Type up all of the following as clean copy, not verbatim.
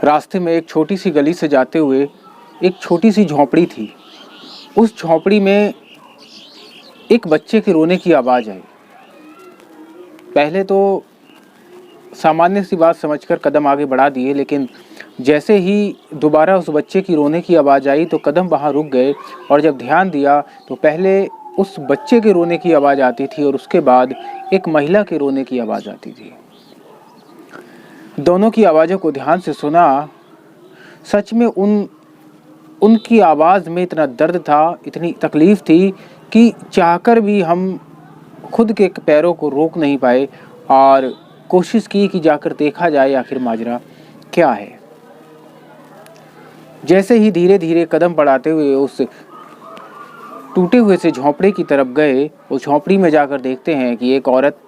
रास्ते में एक छोटी सी गली से जाते हुए एक छोटी सी झोंपड़ी थी। उस झोंपड़ी में एक बच्चे के रोने की आवाज़ आई। पहले तो सामान्य सी बात समझकर कदम आगे बढ़ा दिए, लेकिन जैसे ही दोबारा उस बच्चे की रोने की आवाज़ आई तो कदम वहाँ रुक गए। और जब ध्यान दिया तो पहले उस बच्चे के रोने की आवाज़ आती थी और उसके बाद एक महिला के रोने की आवाज़ आती थी। दोनों की आवाज़ों को ध्यान से सुना। सच में उनकी आवाज़ में इतना दर्द था, इतनी तकलीफ़ थी कि चाहकर भी हम खुद के पैरों को रोक नहीं पाए और कोशिश की कि जाकर देखा जाए आखिर माजरा क्या है। जैसे ही धीरे धीरे कदम बढ़ाते हुए उस टूटे हुए से झोंपड़े की तरफ गए, उस झोंपड़ी में जाकर देखते हैं कि एक औरत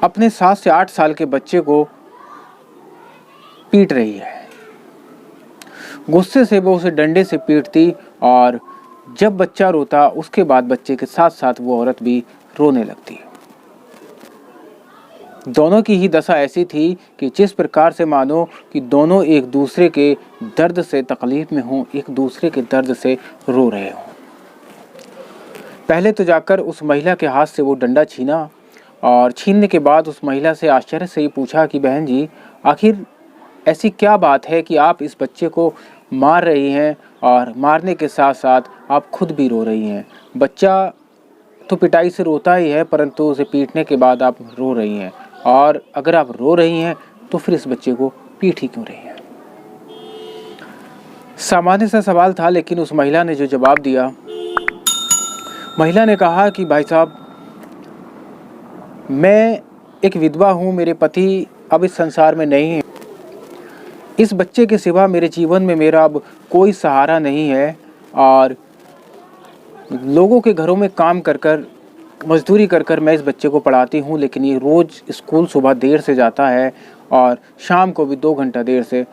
अपने 7 से 8 साल के बच्चे को पीट रही है। गुस्से से वो उसे डंडे से पीटती और जब बच्चा रोता उसके बाद बच्चे के साथ साथ वो औरत भी रोने लगती। दोनों की ही दशा ऐसी थी कि जिस प्रकार से मानो कि दोनों एक दूसरे के दर्द से तकलीफ में हों, एक दूसरे के दर्द से रो रहे हों। पहले तो जाकर उस महिला के हाथ से वो डंडा छीना और छीनने के बाद उस महिला से आश्चर्य से ही पूछा कि बहन जी, आखिर ऐसी क्या बात है कि आप इस बच्चे को मार रही हैं और मारने के साथ साथ आप खुद भी रो रही हैं। बच्चा तो पिटाई से रोता ही है, परंतु उसे पीटने के बाद आप रो रही हैं, और अगर आप रो रही हैं तो फिर इस बच्चे को पीट ही क्यों रही हैं। सामान्य सा सवाल था, लेकिन उस महिला ने जो जवाब दिया, महिला ने कहा कि भाई साहब, मैं एक विधवा हूँ, मेरे पति अब इस संसार में नहीं है। इस बच्चे के सिवा मेरे जीवन में मेरा अब कोई सहारा नहीं है और लोगों के घरों में काम कर कर, मजदूरी कर कर मैं इस बच्चे को पढ़ाती हूँ, लेकिन ये रोज़ स्कूल सुबह देर से जाता है और शाम को भी 2 घंटा देर से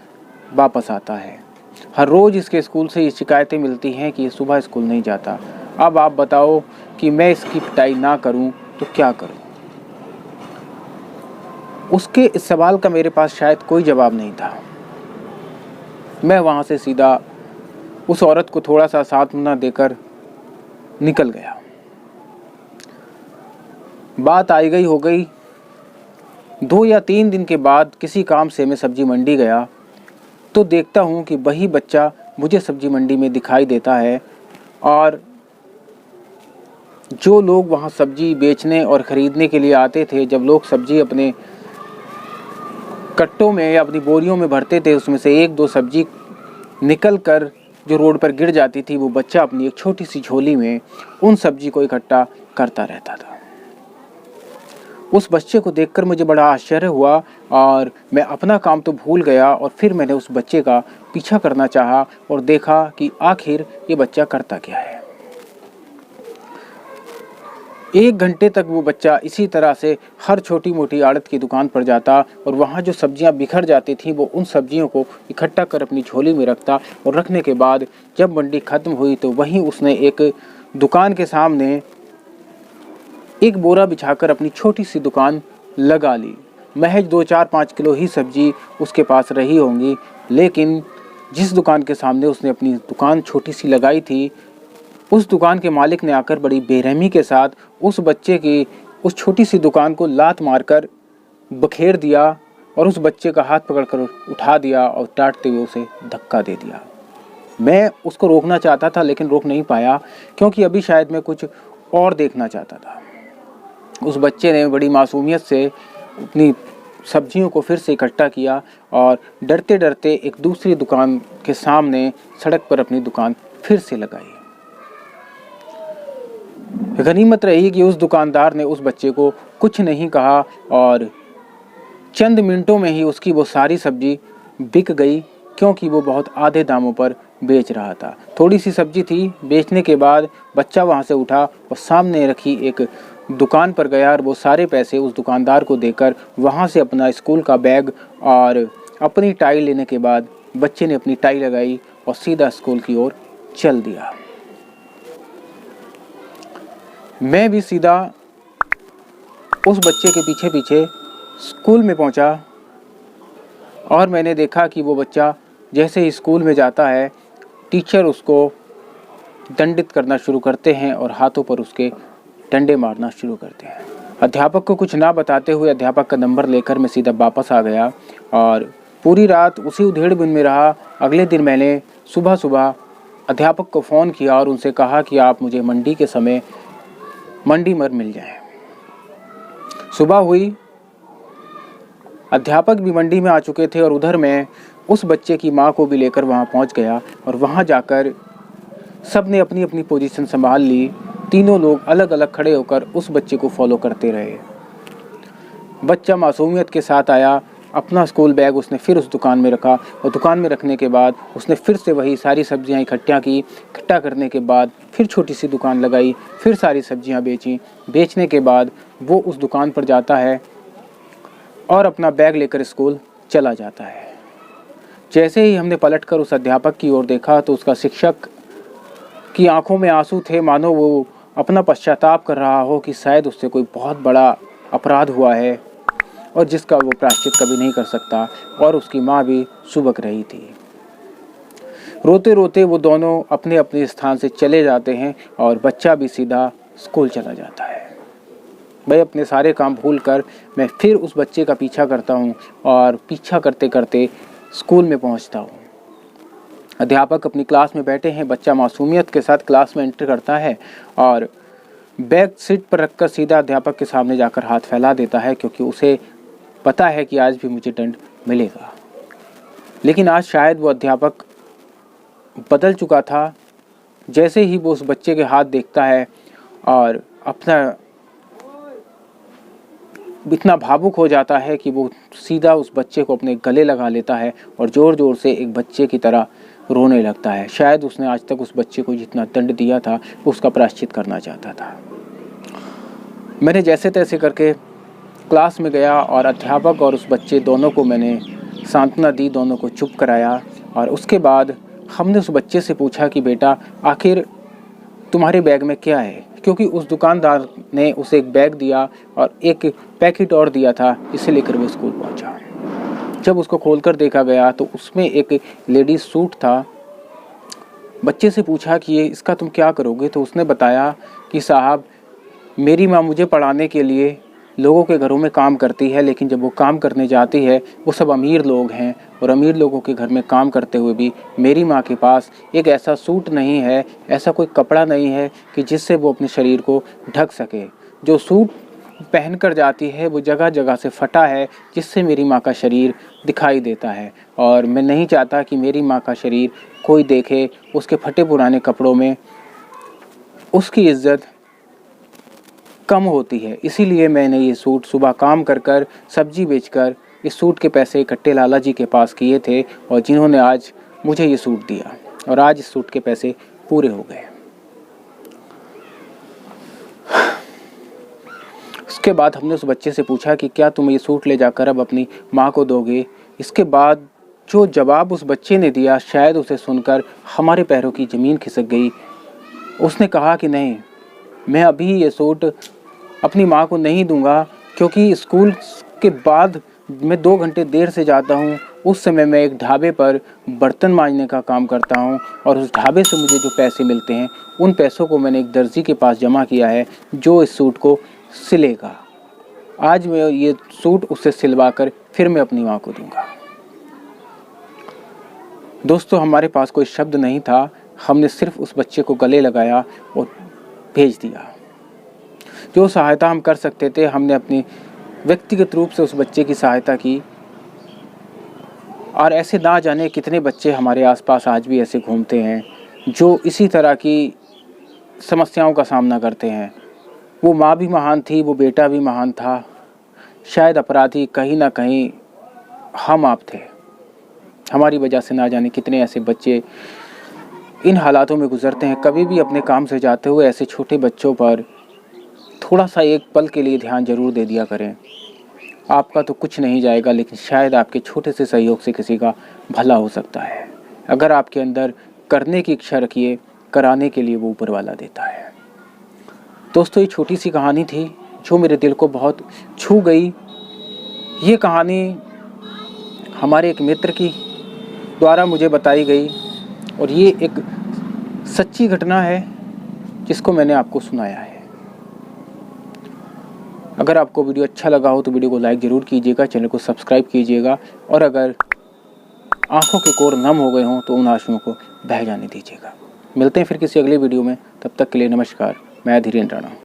वापस आता है। हर रोज़ इसके स्कूल से ये शिकायतें मिलती हैं कि ये सुबह स्कूल नहीं जाता। अब आप बताओ कि मैं इसकी पिटाई ना करूँ तो क्या करूँ। उसके इस सवाल का मेरे पास शायद कोई जवाब नहीं था। मैं वहाँ से सीधा उस औरत को थोड़ा सा सांत्वना देकर निकल गया। बात आई गई हो गई। 2 या 3 दिन के बाद किसी काम से मैं सब्जी मंडी गया तो देखता हूँ कि वही बच्चा मुझे सब्जी मंडी में दिखाई देता है और जो लोग वहाँ सब्जी बेचने और ख़रीदने के लिए आते थे, जब लोग सब्जी अपने कट्टों में या अपनी बोरियों में भरते थे, उसमें से 1-2 सब्जी निकल कर जो रोड पर गिर जाती थी, वो बच्चा अपनी एक छोटी सी झोली में उन सब्जी को इकट्ठा करता रहता था। उस बच्चे को देखकर मुझे बड़ा आश्चर्य हुआ और मैं अपना काम तो भूल गया और फिर मैंने उस बच्चे का पीछा करना चाहा और देखा कि आखिर ये बच्चा करता क्या है। 1 घंटे तक वो बच्चा इसी तरह से हर छोटी मोटी आड़त की दुकान पर जाता और वहाँ जो सब्जियाँ बिखर जाती थीं वो उन सब्जियों को इकट्ठा कर अपनी झोली में रखता, और रखने के बाद जब मंडी ख़त्म हुई तो वहीं उसने एक दुकान के सामने एक बोरा बिछाकर अपनी छोटी सी दुकान लगा ली। महज 2-4-5 किलो ही सब्जी उसके पास रही होंगी, लेकिन जिस दुकान के सामने उसने अपनी दुकान छोटी सी लगाई थी, उस दुकान के मालिक ने आकर बड़ी बेरहमी के साथ उस बच्चे की उस छोटी सी दुकान को लात मारकर बखेर दिया और उस बच्चे का हाथ पकड़कर उठा दिया और डांटते हुए उसे धक्का दे दिया। मैं उसको रोकना चाहता था लेकिन रोक नहीं पाया, क्योंकि अभी शायद मैं कुछ और देखना चाहता था। उस बच्चे ने बड़ी मासूमियत से अपनी सब्जियों को फिर से इकट्ठा किया और डरते डरते एक दूसरी दुकान के सामने सड़क पर अपनी दुकान फिर से लगाई। गनीमत रही कि उस दुकानदार ने उस बच्चे को कुछ नहीं कहा और चंद मिनटों में ही उसकी वो सारी सब्जी बिक गई, क्योंकि वो बहुत आधे दामों पर बेच रहा था। थोड़ी सी सब्जी थी। बेचने के बाद बच्चा वहाँ से उठा और सामने रखी एक दुकान पर गया और वो सारे पैसे उस दुकानदार को देकर वहाँ से अपना स्कूल का बैग और अपनी टाई लेने के बाद बच्चे ने अपनी टाई लगाई और सीधा स्कूल की ओर चल दिया। मैं भी सीधा उस बच्चे के पीछे पीछे स्कूल में पहुंचा और मैंने देखा कि वो बच्चा जैसे ही स्कूल में जाता है, टीचर उसको दंडित करना शुरू करते हैं और हाथों पर उसके डंडे मारना शुरू करते हैं। अध्यापक को कुछ ना बताते हुए अध्यापक का नंबर लेकर मैं सीधा वापस आ गया और पूरी रात उसी उधेड़-बुन में रहा। अगले दिन मैंने सुबह सुबह अध्यापक को फ़ोन किया और उनसे कहा कि आप मुझे मंडी के समय मंडी में मिल जाएं। सुबह हुई, अध्यापक भी मंडी में आ चुके थे और उधर मैं उस बच्चे की माँ को भी लेकर वहाँ पहुँच गया और वहाँ जाकर सब ने अपनी अपनी पोजीशन संभाल ली। तीनों लोग अलग अलग खड़े होकर उस बच्चे को फॉलो करते रहे। बच्चा मासूमियत के साथ आया, अपना स्कूल बैग उसने फिर उस दुकान में रखा और दुकान में रखने के बाद उसने फिर से वही सारी सब्जियां इकट्ठा करने के बाद फिर छोटी सी दुकान लगाई, फिर सारी सब्जियां बेची। बेचने के बाद वो उस दुकान पर जाता है और अपना बैग लेकर स्कूल चला जाता है। जैसे ही हमने पलटकर उस अध्यापक की ओर देखा तो उसका शिक्षक की आंखों में आंसू थे, मानो वो अपना पश्चाताप कर रहा हो कि शायद उससे कोई बहुत बड़ा अपराध हुआ है और जिसका वो प्रायश्चित कभी नहीं कर सकता। और उसकी माँ भी सुबक रही थी। रोते रोते वो दोनों अपने अपने स्थान से चले जाते हैं और बच्चा भी सीधा स्कूल चला जाता है। मैं अपने सारे काम भूल कर मैं फिर उस बच्चे का पीछा करता हूँ और पीछा करते करते स्कूल में पहुँचता हूँ। अध्यापक अपनी क्लास में बैठे हैं। बच्चा मासूमियत के साथ क्लास में एंटर करता है और बैग सीट पर रखकर सीधा अध्यापक के सामने जाकर हाथ फैला देता है, क्योंकि उसे पता है कि आज भी मुझे दंड मिलेगा। लेकिन आज शायद वो अध्यापक बदल चुका था। जैसे ही वो उस बच्चे के हाथ देखता है और अपना इतना भावुक हो जाता है कि वो सीधा उस बच्चे को अपने गले लगा लेता है और ज़ोर ज़ोर से एक बच्चे की तरह रोने लगता है। शायद उसने आज तक उस बच्चे को जितना दंड दिया था वो उसका प्रायश्चित करना चाहता था। मैंने जैसे तैसे करके क्लास में गया और अध्यापक और उस बच्चे दोनों को मैंने सांत्वना दी, दोनों को चुप कराया। और उसके बाद हमने उस बच्चे से पूछा कि बेटा, आखिर तुम्हारे बैग में क्या है? क्योंकि उस दुकानदार ने उसे एक बैग दिया और एक पैकेट और दिया था, जिसे लेकर वो स्कूल पहुंचा। जब उसको खोलकर देखा गया तो उसमें एक लेडीज सूट था। बच्चे से पूछा कि ये इसका तुम क्या करोगे? तो उसने बताया कि साहब, मेरी माँ मुझे पढ़ाने के लिए लोगों के घरों में काम करती है, लेकिन जब वो काम करने जाती है वो सब अमीर लोग हैं और अमीर लोगों के घर में काम करते हुए भी मेरी माँ के पास एक ऐसा सूट नहीं है, ऐसा कोई कपड़ा नहीं है कि जिससे वो अपने शरीर को ढक सके। जो सूट पहन कर जाती है वो जगह जगह से फटा है, जिससे मेरी माँ का शरीर दिखाई देता है और मैं नहीं चाहता कि मेरी माँ का शरीर कोई देखे। उसके फटे पुराने कपड़ों में उसकी इज्जत कम होती है। इसीलिए मैंने ये सूट सुबह काम कर कर सब्जी बेचकर इस सूट के पैसे इकट्ठे लाला जी के पास किए थे और जिन्होंने आज मुझे ये सूट दिया और आज इस सूट के पैसे पूरे हो गए। उसके बाद हमने उस बच्चे से पूछा कि क्या तुम ये सूट ले जाकर अब अपनी माँ को दोगे? इसके बाद जो जवाब उस बच्चे ने दिया, शायद उसे सुनकर हमारे पैरों की ज़मीन खिसक गई। उसने कहा कि नहीं, मैं अभी ये सूट अपनी माँ को नहीं दूंगा, क्योंकि स्कूल के बाद मैं 2 घंटे देर से जाता हूँ। उस समय मैं एक ढाबे पर बर्तन मांजने का काम करता हूँ और उस ढाबे से मुझे जो पैसे मिलते हैं उन पैसों को मैंने एक दर्जी के पास जमा किया है, जो इस सूट को सिलेगा। आज मैं ये सूट उससे सिलवा कर फिर मैं अपनी माँ को दूंगा। दोस्तों, हमारे पास कोई शब्द नहीं था। हमने सिर्फ उस बच्चे को गले लगाया और भेज दिया। जो सहायता हम कर सकते थे हमने अपनी व्यक्तिगत रूप से उस बच्चे की सहायता की। और ऐसे ना जाने कितने बच्चे हमारे आसपास आज भी ऐसे घूमते हैं जो इसी तरह की समस्याओं का सामना करते हैं। वो माँ भी महान थी, वो बेटा भी महान था। शायद अपराधी कहीं ना कहीं हम आप थे। हमारी वजह से ना जाने कितने ऐसे बच्चे इन हालातों में गुजरते हैं। कभी भी अपने काम से जाते हुए ऐसे छोटे बच्चों पर थोड़ा सा एक पल के लिए ध्यान जरूर दे दिया करें। आपका तो कुछ नहीं जाएगा, लेकिन शायद आपके छोटे से सहयोग से किसी का भला हो सकता है। अगर आपके अंदर करने की इच्छा रखिए, कराने के लिए वो ऊपर वाला देता है। दोस्तों, ये छोटी सी कहानी थी जो मेरे दिल को बहुत छू गई। ये कहानी हमारे एक मित्र की द्वारा मुझे बताई गई और ये एक सच्ची घटना है जिसको मैंने आपको सुनाया है। अगर आपको वीडियो अच्छा लगा हो तो वीडियो को लाइक ज़रूर कीजिएगा, चैनल को सब्सक्राइब कीजिएगा और अगर आंखों के कोर नम हो गए हों तो उन आंसुओं को बह जाने दीजिएगा। मिलते हैं फिर किसी अगले वीडियो में, तब तक के लिए नमस्कार। मैं धीरेन्द्र राणा।